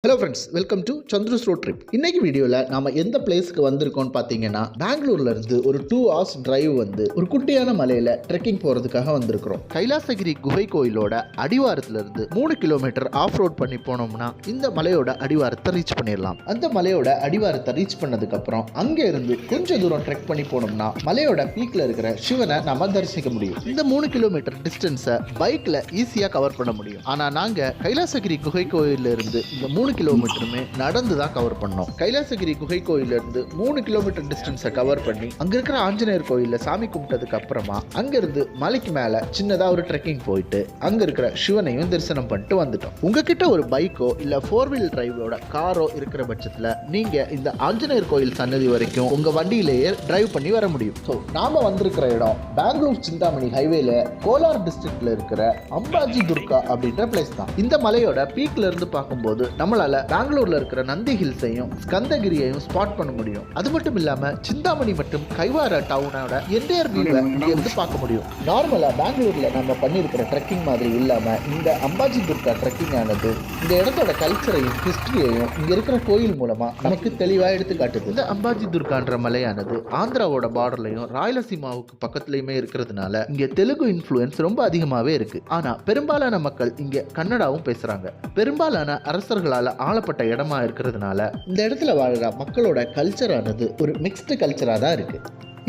Hello friends, welcome to Chandru's road trip. இன்னைக்கு வீடியோல நாம எந்த பிளேஸ்க்கு வந்திருக்கோம் பாத்தீங்கன்னா பெங்களூர்ல இருந்து ஒரு 2 hours டிரைவ் வந்து ஒரு குட்டியான மலையில ட்ரெக்கிங் போறதுக்காக வந்திருக்கிறோம். கைலாசகிரி குகை கோயிலோட அடிவாரத்துல இருந்து 3 கிலோமீட்டர் ஆஃப் ரோட் பண்ணி போனோம்னா இந்த மலையோட அடிவாரத்தை ரீச் பண்ணிடலாம். அந்த மலையோட அடிவாரத்தை ரீச் பண்ணதுக்கு அப்புறம் அங்க இருந்து கொஞ்சம் தூரம் ட்ரெக் பண்ணி போனோம்னா மலையோட பீக்ல இருக்கிற சிவனை நாம தரிசிக்க முடியும். இந்த 3 கிலோமீட்டர் டிஸ்டன்ஸை பைக்ல ஈஸியா கவர் பண்ண முடியும். ஆனா நாங்க கைலாசகிரி குகை கோயில இருந்து இந்த 3 கிலோமீட்டருமே நடந்து தான் கவர் பண்ணோம். கைலாசகிரி குகை கோயில இருந்து 3 கிலோமீட்டர் டிஸ்டன்ஸை கவர் பண்ணி அங்க இருக்கிற ஆஞ்சநேயர் கோயில சாமி கும்பிட்டதுக்கு அப்புறமா அங்க இருந்து மலைக்கு மேல சின்னதா ஒரு ட்ரெக்கிங் போயிட்டு அங்க இருக்கிற சிவனையும் தரிசனம் பண்ணிட்டு வந்துட்டோம். உங்ககிட்ட ஒரு பைக்கோ இல்ல 4 வீல் டிரைவோட காரோ இருக்கிற பட்சத்துல நீங்க இந்த ஆஞ்சநேயர் கோயில் சன்னதி வரைக்கும் உங்க வண்டியிலேயே டிரைவ் பண்ணி வர முடியும். ஸோ நாம வந்திருக்கிற இடம் பெங்களூர் சிந்தாமணி ஹைவேல கோலார் டிஸ்ட்ரிக்ட்ல இருக்கிற அம்பாஜி துர்கா அப்படின்ற பிளேஸ் தான். இந்த மலையோட பீக்ல இருந்து பார்க்கும்போது நம்மளால பெங்களூர்ல இருக்கிற நந்தி ஹில்ஸையும் ஸ்கந்தகிரியையும் ஸ்பாட் பண்ண முடியும். அது மட்டும் இல்லாம சிந்தாமணி மற்றும் கைவாரா டவுனோட என்டையர் வியூவை இங்க இருந்து பார்க்க முடியும். நார்மலா பெங்களூர்ல நம்ம பண்ணிருக்கிற ட்ரெக்கிங் மாதிரி இல்லாம இந்த அம்பாஜி துர்கா ட்ரெக்கிங் ஆனது இந்த இடத்தோட கல்ச்சரையும் ஹிஸ்டரியையும் இங்க இருக்கிற கோயில் மூலமா நமக்கு தெளிவா எடுத்து காட்டுது. இந்த அம்பாஜி துர்கான்ற மலையானது ஆந்திராவோட பார்டர்லயும் ராயலசீமாவுக்கு பக்கத்துலயுமே இருக்கிறதுனால இங்க தெலுங்கு இன்ஃப்ளூயன்ஸ் ரொம்ப அதிகமாவே இருக்கு. ஆனா பெரும்பாலான மக்கள் இங்க கன்னடாவும் பேசுறாங்க. பெரும்பாலான அரசர்களால ஆளப்பட்ட இடமா இருக்கிறதுனால இந்த இடத்துல வாழ்கிற மக்களோட கல்ச்சரானது ஒரு மிக்ஸ்டு கல்ச்சரா தான் இருக்கு.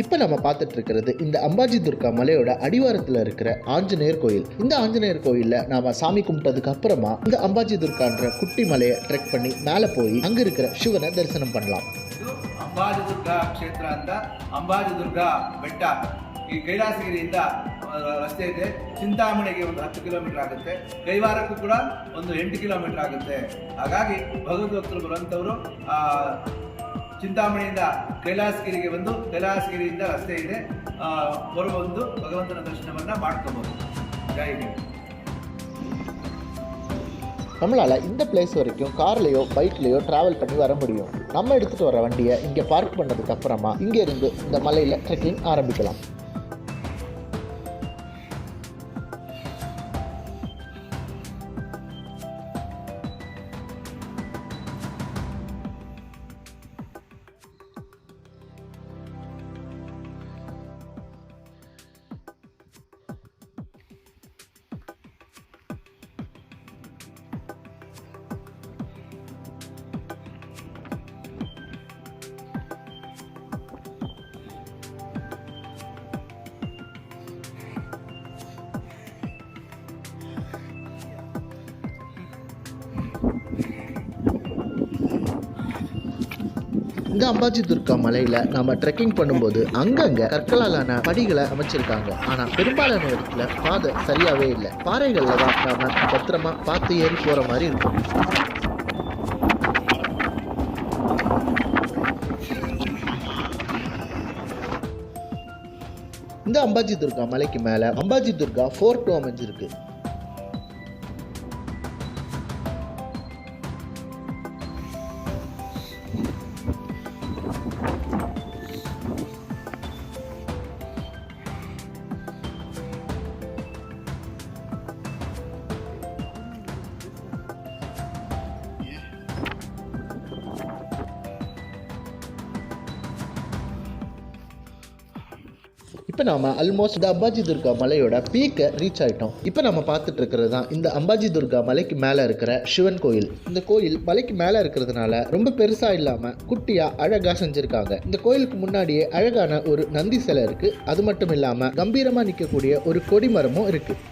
இப்போ நம்ம பார்த்துட்டு இருக்கிறது இந்த அம்பாஜி துர்கா மலையோட அடிவாரத்தில் இருக்கிற ஆஞ்சநேயர் கோயில். இந்த ஆஞ்சநேயர் கோயிலில் நாம சாமி கும்பிட்டதுக்கு அப்புறமா இந்த அம்பாஜி துர்கான்ற குட்டி மலையை ட்ரெக் பண்ணி மேலே போய் அங்கே இருக்கிற சிவனை தரிசனம் பண்ணலாம். ಅಂಬಾಜಿ ದುರ್ಗಾ ಕ್ಷೇತ್ರ ಅಂತ ಅಂಬಾಜಿ ದುರ್ಗಾ ಬೆಟ್ಟ ಈ ಕೈಲಾಸಗಿರಿಯಿಂದ ರಸ್ತೆ ಇದೆ. ಚಿಂತಾಮಣಿಗೆ ಒಂದು 10 ಕಿಲೋಮೀಟರ್ ಆಗುತ್ತೆ, ಕೈವಾರಕ್ಕೂ ಕೂಡ ಒಂದು 8 ಕಿಲೋಮೀಟರ್ ಆಗುತ್ತೆ. ಹಾಗಾಗಿ ಭಗವದ್ಭಕ್ತರು ಬರುವಂಥವರು ಚಿಂತಾಮಣಿಯಿಂದ ಕೈಲಾಸಗಿರಿಗೆ ಬಂದು ಕೈಲಾಸಗಿರಿಯಿಂದ ರಸ್ತೆ ಇದೆ, ಬರುವಂದು ಭಗವಂತನ ದರ್ಶನವನ್ನು ಮಾಡ್ಕೋಬಹುದು. ಜೈ ಹಿಂದ್. நம்மளால் இந்த பிளேஸ் வரைக்கும் கார்லேயோ பைக்லேயோ ட்ராவல் பண்ணி வர முடியும். நம்ம எடுத்துகிட்டு வர வண்டியை இங்கே பார்க் பண்ணதுக்கு அப்புறமா இங்கேருந்து இந்த மலையில் ட்ரெக்கிங் ஆரம்பிக்கலாம். இந்த அம்பாஜி துர்கா மலையில நாம ட்ரெக்கிங் பண்ணும்போது அங்கங்க கற்களாலான படிகளை அமைச்சிருக்காங்க. ஆனா பெரும்பாலான இடத்துல பாதை சரியாவே இல்லை. பாறைகள்ல தான் நாம பத்திரமா பார்த்து ஏறி போற மாதிரி இருக்கும். இந்த அம்பாஜி துர்கா மலைக்கு மேல அம்பாஜி துர்கா ஃபோர்ட்டும் அமைஞ்சிருக்கு. இப்போ நாம ஆல்மோஸ்ட் இந்த அம்பாஜி துர்கா மலையோட பீக்கை ரீச் ஆகிட்டோம். இப்போ நம்ம பார்த்துட்டு இருக்கிறது தான் இந்த அம்பாஜி துர்கா மலைக்கு மேலே இருக்கிற சிவன் கோயில். இந்த கோயில் மலைக்கு மேலே இருக்கிறதுனால ரொம்ப பெருசாக இல்லாமல் குட்டியாக அழகாக செஞ்சுருக்காங்க. இந்த கோயிலுக்கு முன்னாடியே அழகான ஒரு நந்தி சிலை இருக்குது. அது மட்டும் இல்லாமல் கம்பீரமாக நிற்கக்கூடிய ஒரு கொடிமரமும் இருக்குது.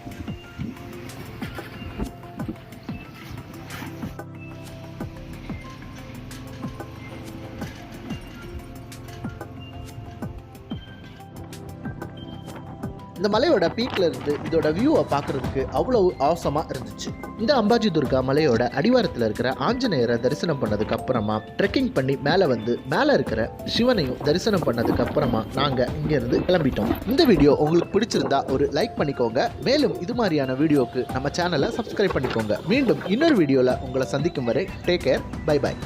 இந்த மலையோட பீக்ல இருந்து இதோட வியூவை பார்க்கறதுக்கு அவ்வளவு ஆசமாக இருந்துச்சு. இந்த அம்பாஜி துர்கா மலையோட அடிவாரத்தில் இருக்கிற ஆஞ்சநேயரை தரிசனம் பண்ணதுக்கு அப்புறமா ட்ரெக்கிங் பண்ணி மேலே இருக்கிற சிவனையும் தரிசனம் பண்ணதுக்கு அப்புறமா நாங்கள் இங்கேருந்து கிளம்பிட்டோம். இந்த வீடியோ உங்களுக்கு பிடிச்சிருந்தா ஒரு லைக் பண்ணிக்கோங்க. மேலும் இது மாதிரியான வீடியோக்கு நம்ம சேனலை சப்ஸ்கிரைப் பண்ணிக்கோங்க. மீண்டும் இன்னொரு வீடியோவில் உங்களை சந்திக்கும் வரை டேக் கேர், பை பாய்.